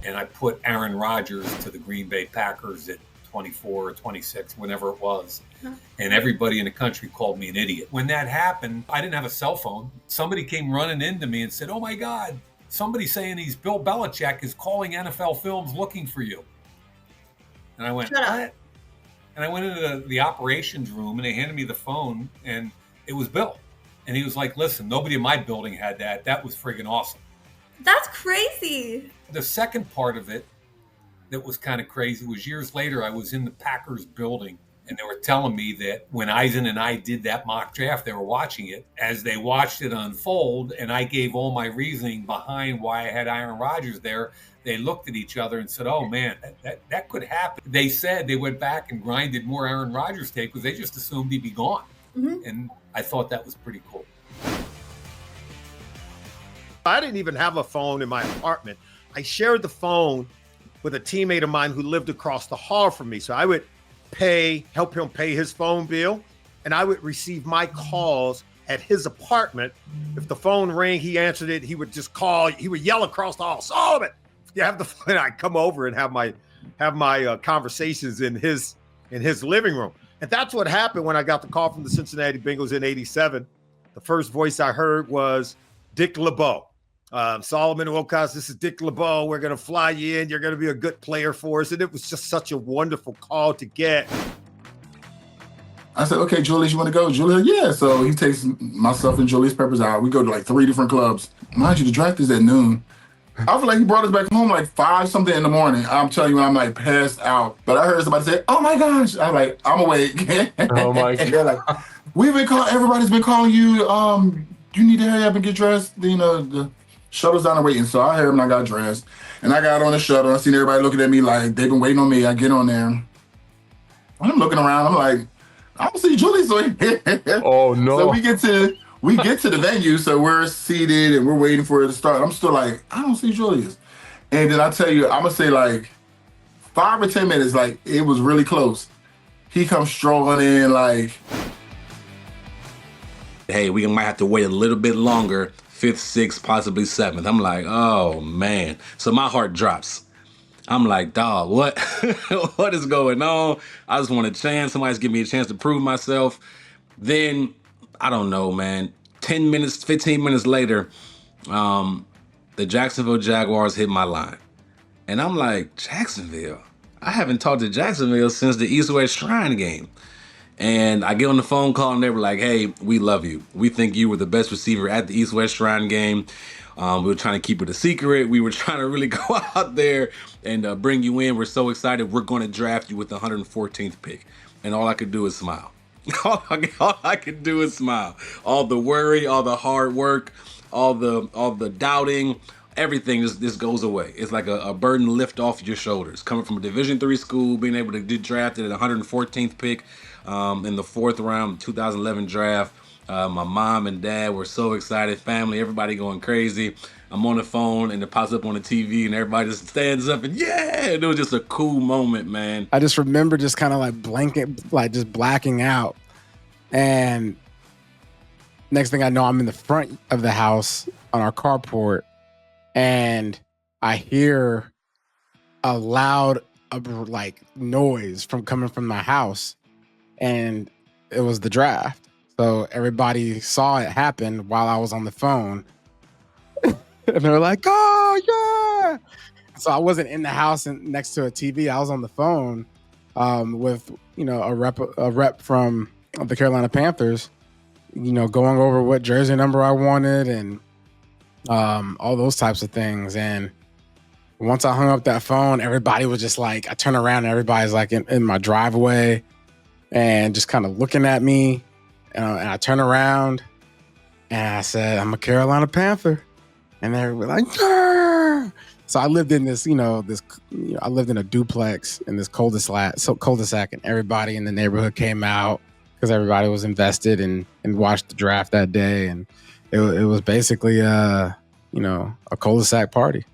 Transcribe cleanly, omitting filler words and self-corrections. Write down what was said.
and I put Aaron Rodgers to the Green Bay Packers at 24 or 26, whenever it was. And everybody in the country called me an idiot. When that happened, I didn't have a cell phone. Somebody came running into me and said, "Oh my God, somebody's saying Bill Belichick is calling NFL Films looking for you." And I went, "What?" And I went into the operations room and they handed me the phone and it was Bill. And he was like, "Listen, nobody in my building had that. That was friggin' awesome." That's crazy. The second part of it that was kind of crazy was years later, I was in the Packers building and they were telling me that when Eisen and I did that mock draft, they were watching it as they watched it unfold. And I gave all my reasoning behind why I had Aaron Rodgers there. They looked at each other and said, "Oh man, that could happen." They said they went back and grinded more Aaron Rodgers tape because they just assumed he'd be gone. And I thought that was pretty cool. I didn't even have a phone in my apartment. I shared the phone with a teammate of mine who lived across the hall from me. So I would help him pay his phone bill, and I would receive my calls at his apartment. If the phone rang, he answered it. He would just call. He would yell across the hall, "Solomon, you have the phone." I'd come over and have my conversations in his living room. And that's what happened when I got the call from the Cincinnati Bengals in '87. The first voice I heard was Dick LeBeau. "Solomon Wilcox, this is Dick LeBeau. We're going to fly you in. You're going to be a good player for us." And it was just such a wonderful call to get. I said, "Okay, Julius, you want to go?" Julius, "Yeah." So he takes myself and Julius Peppers out. We go to like 3 different clubs. Mind you, the draft is at noon. I feel like he brought us back home like 5 something in the morning. I'm telling you, I'm like passed out. But I heard somebody say, "Oh my gosh." I'm like, "I'm awake." Oh my God. And they're like, "Everybody's been calling you. You need to hurry up and get dressed. The shuttle's down and waiting." So I heard him and I got dressed. And I got on the shuttle. I seen everybody looking at me like they've been waiting on me. I get on there. I'm looking around. I'm like, "I don't see Julius." Oh no. So we get to the venue. So we're seated and we're waiting for it to start. I'm still like, "I don't see Julius." And then I tell you, I'm gonna say like 5 or 10 minutes, like it was really close. He comes strolling in like, "Hey, we might have to wait a little bit longer, 5th, 6th, possibly 7th. I'm like, oh man. So my heart drops. I'm like, dog, what? What is going on? I just want a chance. Somebody's giving me a chance to prove myself. Then, I don't know, man. 10 minutes, 15 minutes later, the Jacksonville Jaguars hit my line. And I'm like, Jacksonville? I haven't talked to Jacksonville since the East-West Shrine game. And I get on the phone call and they were like, "Hey, we love you. We think you were the best receiver at the East-West Shrine game. We were trying to keep it a secret. We were trying to really go out there and bring you in. We're so excited. We're going to draft you with the 114th pick." And all I could do is smile. All I could do is smile. All the worry, all the hard work, all the doubting, everything just goes away. It's like a burden lift off your shoulders. Coming from a Division III school, being able to get drafted at the 114th pick in the 4th round, 2011 draft. My mom and dad were so excited. Family, everybody going crazy. I'm on the phone and it pops up on the TV and everybody just stands up and yeah, it was just a cool moment, man. I just remember just kind of like just blacking out. And next thing I know, I'm in the front of the house on our carport and I hear a loud like noise coming from my house. And it was the draft. So everybody saw it happen while I was on the phone. And they were like, "Oh, yeah." So I wasn't in the house and next to a TV. I was on the phone with, a rep from the Carolina Panthers, going over what jersey number I wanted and all those types of things. And once I hung up that phone, everybody was just like, I turn around and everybody's like in my driveway and just kind of looking at me. And I turn around and I said, "I'm a Carolina Panther." And they were like, "Grr!" So I lived in this, I lived in a duplex in this cul-de-sac, and everybody in the neighborhood came out because everybody was invested and watched the draft that day. And it was basically, a cul-de-sac party.